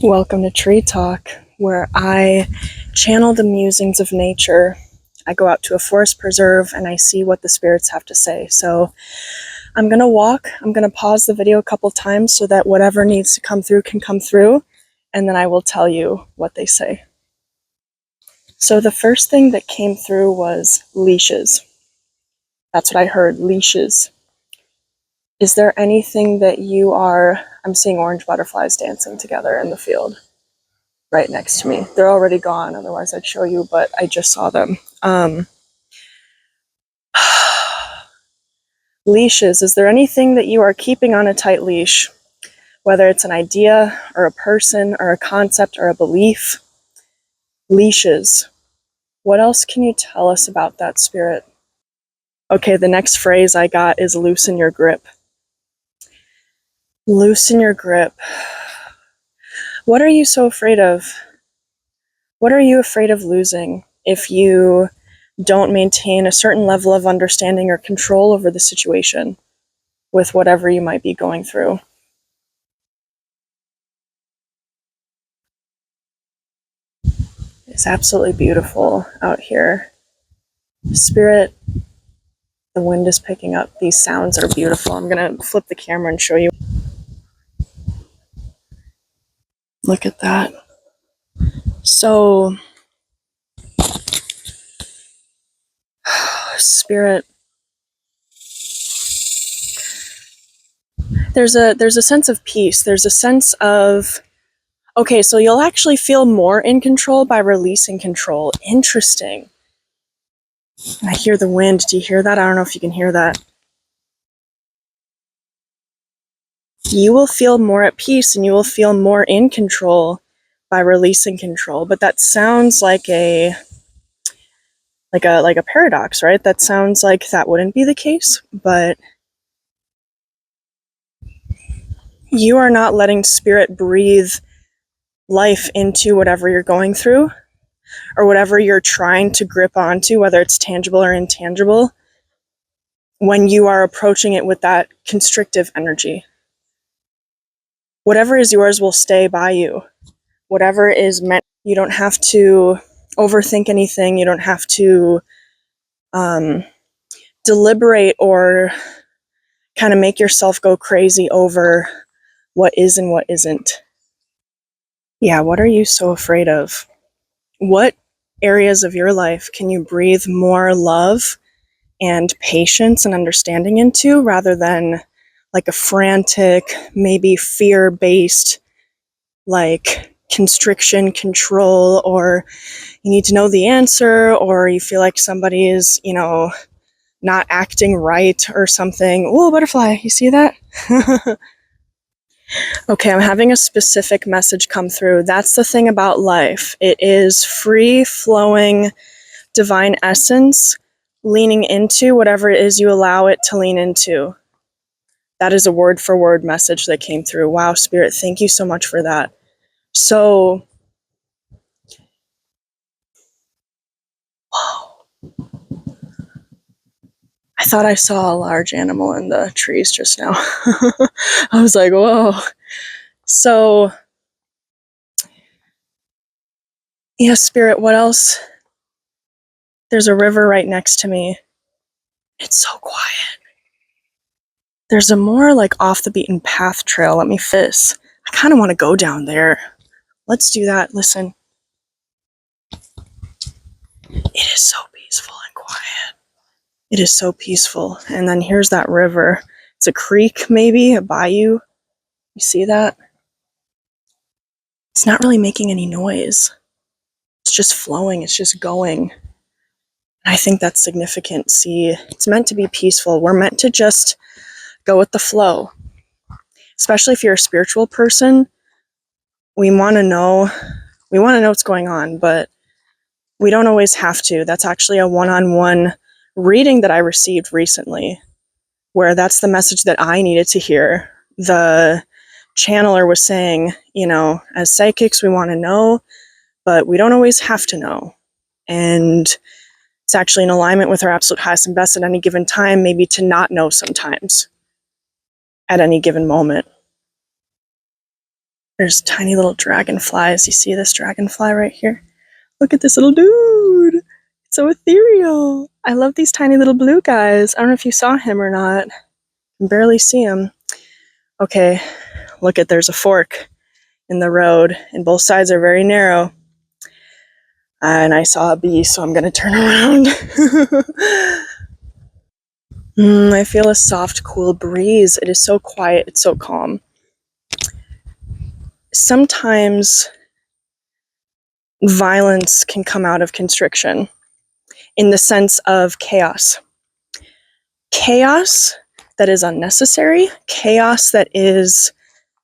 Welcome to Tree Talk, where I channel the musings of nature. I go out to a forest preserve and I see what the spirits have to say. So I'm going to walk. I'm going to pause the video a couple times so that whatever needs to come through can come through, and then I will tell you what they say. So the first thing that came through was leashes. That's what I heard, leashes. Is there anything that you are... I'm seeing orange butterflies dancing together in the field right next to me. They're already gone, otherwise I'd show you, but I just saw them. Leashes. Is there anything that you are keeping on a tight leash? Whether it's an idea or a person or a concept or a belief. Leashes. What else can you tell us about that, spirit? Okay, the next phrase I got is loosen your grip. Loosen your grip. What are you so afraid of? What are you afraid of losing if you don't maintain a certain level of understanding or control over the situation with whatever you might be going through? It's absolutely beautiful out here. Spirit, the wind is picking up. These sounds are beautiful. I'm going to flip the camera and show you. Look at that. So, spirit, there's a sense of peace. There's a sense of, okay, so you'll actually feel more in control by releasing control. Interesting. And I hear the wind. Do you hear that? I don't know if you can hear that. You will feel more at peace and you will feel more in control by releasing control. But that sounds like a paradox, right? That sounds like that wouldn't be the case, but you are not letting spirit breathe life into whatever you're going through or whatever you're trying to grip onto, whether it's tangible or intangible, when you are approaching it with that constrictive energy. Whatever is yours will stay by you. Whatever is meant, you don't have to overthink anything. You don't have to deliberate or kind of make yourself go crazy over what is and what isn't. Yeah, what are you so afraid of? What areas of your life can you breathe more love and patience and understanding into rather than like a frantic, maybe fear-based, like constriction, control, or you need to know the answer, or you feel like somebody is, not acting right or something. Oh, butterfly, you see that? Okay, I'm having a specific message come through. That's the thing about life. It is free-flowing divine essence leaning into whatever it is you allow it to lean into. That is a word-for-word message that came through. Wow, Spirit, thank you so much for that. So, whoa. I thought I saw a large animal in the trees just now. I was like, whoa. So, yeah, Spirit, what else? There's a river right next to me. It's so quiet. There's a more like off the beaten path trail. Let me fizz. I kind of want to go down there. Let's do that. Listen. It is so peaceful and quiet. It is so peaceful. And then here's that river. It's a creek, maybe, a bayou. You see that? It's not really making any noise. It's just flowing. It's just going. And I think that's significant. See, it's meant to be peaceful. We're meant to just go with the flow. Especially if you're a spiritual person, we want to know what's going on, but we don't always have to. That's actually a one-on-one reading that I received recently, where that's the message that I needed to hear. The channeler was saying, as psychics, we want to know, but we don't always have to know. And it's actually in alignment with our absolute highest and best at any given time, maybe to not know sometimes at any given moment. There's tiny little dragonflies. You see this dragonfly right here? Look at this little dude. It's so ethereal. I love these tiny little blue guys. I don't know if you saw him or not. I can barely see him. Okay, look at, there's a fork in the road, and both sides are very narrow. And I saw a bee, so I'm going to turn around. I feel a soft, cool breeze. It is so quiet. It's so calm. Sometimes violence can come out of constriction in the sense of chaos. Chaos that is unnecessary, chaos that is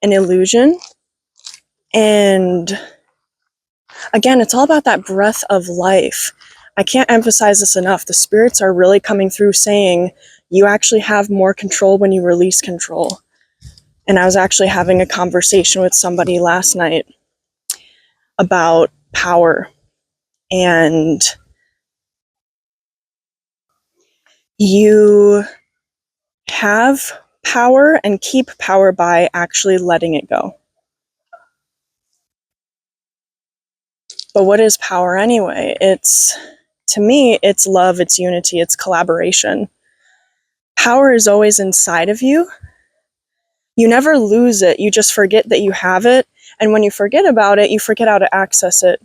an illusion. And again, it's all about that breath of life. I can't emphasize this enough. The spirits are really coming through saying you actually have more control when you release control. And I was actually having a conversation with somebody last night about power. And you have power and keep power by actually letting it go. But what is power anyway? To me, it's love, it's unity, it's collaboration. Power is always inside of you. You never lose it. You just forget that you have it. And when you forget about it, you forget how to access it.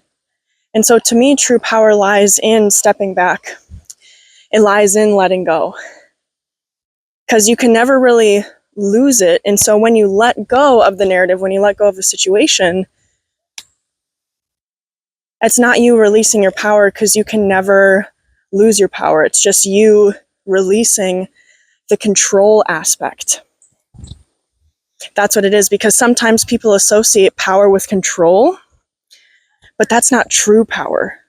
And so to me, true power lies in stepping back. It lies in letting go. Because you can never really lose it. And so when you let go of the narrative, when you let go of the situation, it's not you releasing your power, because you can never lose your power. It's just you releasing the control aspect. That's what it is, because sometimes people associate power with control, but that's not true power.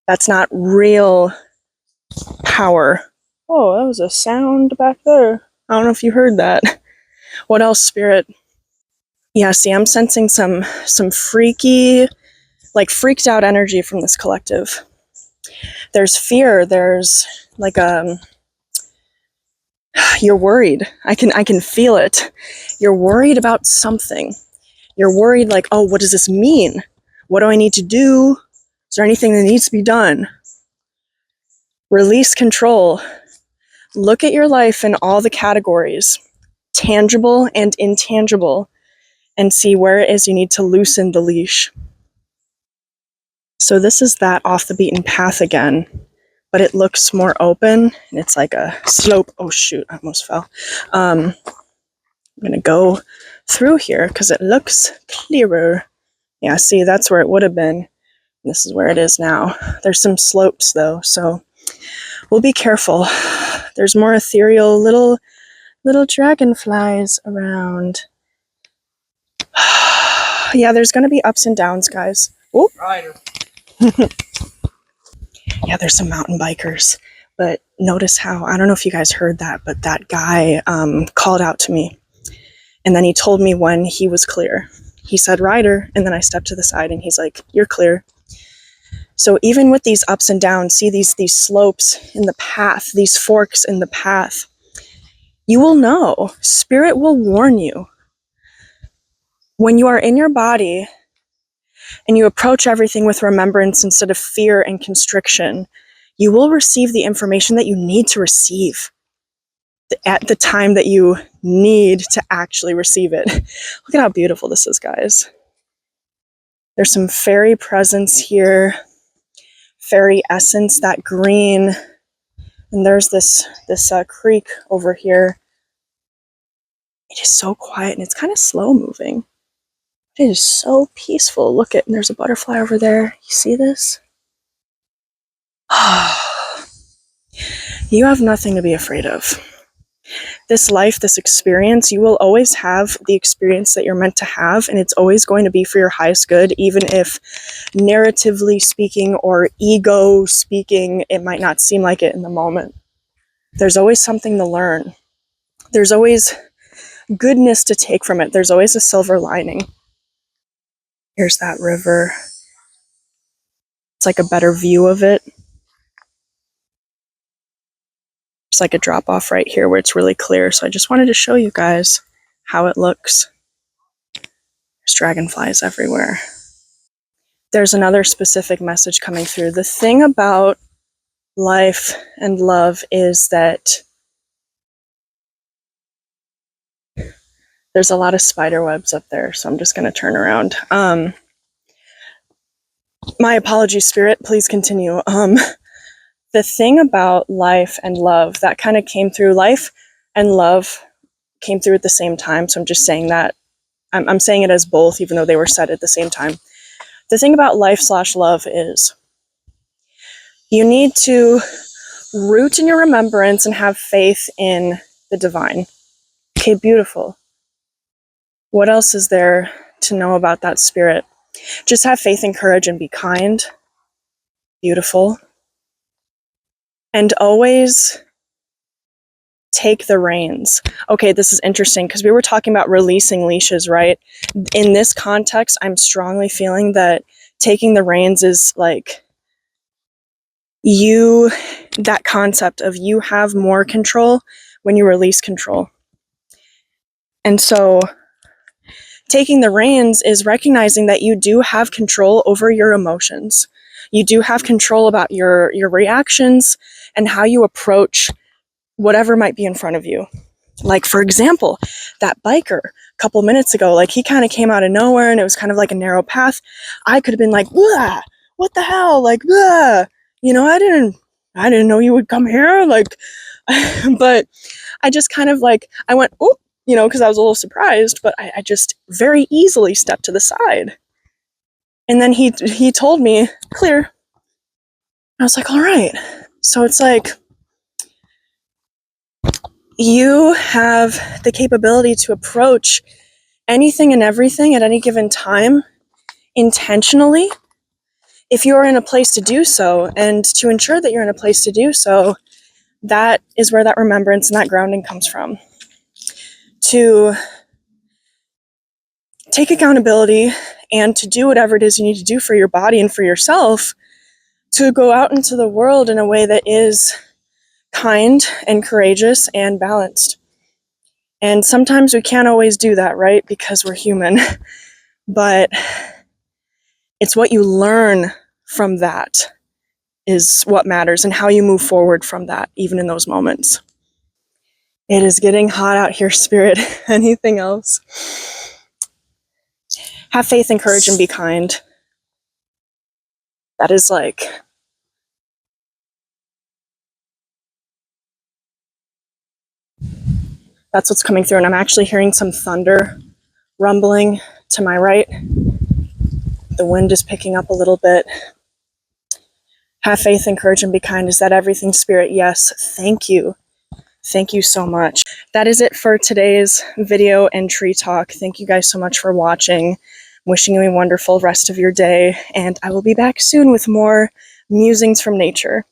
That's not real power. Oh, that was a sound back there. I don't know if you heard that. What else, Spirit? Yeah, see, I'm sensing some freaky, like freaked out energy from this collective. There's fear. There's like you're worried. I can feel it. You're worried about something. You're worried like, oh, what does this mean? What do I need to do? Is there anything that needs to be done? Release control. Look at your life in all the categories, tangible and intangible, and see where it is you need to loosen the leash. So this is that off the beaten path again, but it looks more open, and it's like a slope. Oh shoot, I almost fell. I'm gonna go through here because it looks clearer. Yeah, see, that's where it would have been. This is where it is now. There's some slopes though, so we'll be careful. There's more ethereal little dragonflies around. Yeah, there's gonna be ups and downs, guys. Oh, yeah, there's some mountain bikers. But notice how, I don't know if you guys heard that, but that guy called out to me. And then he told me when he was clear. He said, "Ryder," and then I stepped to the side and he's like, "You're clear." So even with these ups and downs, see these slopes in the path, these forks in the path, you will know. Spirit will warn you. When you are in your body and you approach everything with remembrance instead of fear and constriction, you will receive the information that you need to receive at the time that you need to actually receive it. Look at how beautiful this is, guys. There's some fairy presence here, fairy essence, that green. And there's this creek over here. It is so quiet and it's kind of slow moving. It is so peaceful. Look at, and there's a butterfly over there. You see this? You have nothing to be afraid of. This life, this experience, you will always have the experience that you're meant to have, and it's always going to be for your highest good, even if narratively speaking or ego speaking, it might not seem like it in the moment. There's always something to learn. There's always goodness to take from it. There's always a silver lining. Here's that river. It's like a better view of it. It's like a drop off right here where it's really clear. So I just wanted to show you guys how it looks. There's dragonflies everywhere. There's another specific message coming through. The thing about life and love is that there's a lot of spider webs up there, so I'm just going to turn around. My apologies, Spirit, please continue. The thing about life and love that kind of came through, life and love came through at the same time, so I'm just saying that. I'm saying it as both, even though they were said at the same time. The thing about life/love is you need to root in your remembrance and have faith in the divine. Okay, beautiful. What else is there to know about that, Spirit? Just have faith and courage and be kind. Beautiful. And always take the reins. Okay, this is interesting because we were talking about releasing leashes, right? In this context, I'm strongly feeling that taking the reins is like that concept of you have more control when you release control. And so taking the reins is recognizing that you do have control over your emotions. You do have control about your reactions and how you approach whatever might be in front of you. Like, for example, that biker a couple minutes ago, like he kind of came out of nowhere and it was kind of like a narrow path. I could have been like, blah, what the hell? Like, blah, you know, I didn't know you would come here. Like, but I just kind of like, I went, oh, you know, because I was a little surprised, but I just very easily stepped to the side. And then he told me, clear. I was like, all right. So it's like, you have the capability to approach anything and everything at any given time intentionally if you're in a place to do so. And to ensure that you're in a place to do so, that is where that remembrance and that grounding comes from. To take accountability and to do whatever it is you need to do for your body and for yourself, to go out into the world in a way that is kind and courageous and balanced. And sometimes we can't always do that, right? Because we're human. But it's what you learn from that is what matters, and how you move forward from that, even in those moments. It is getting hot out here, Spirit. Anything else? Have faith and courage and be kind. That is like, that's what's coming through. And I'm actually hearing some thunder rumbling to my right. The wind is picking up a little bit. Have faith and courage and be kind. Is that everything, Spirit? Yes. Thank you. Thank you so much. That is it for today's video and tree talk. Thank you guys so much for watching. Wishing you a wonderful rest of your day, and I will be back soon with more musings from nature.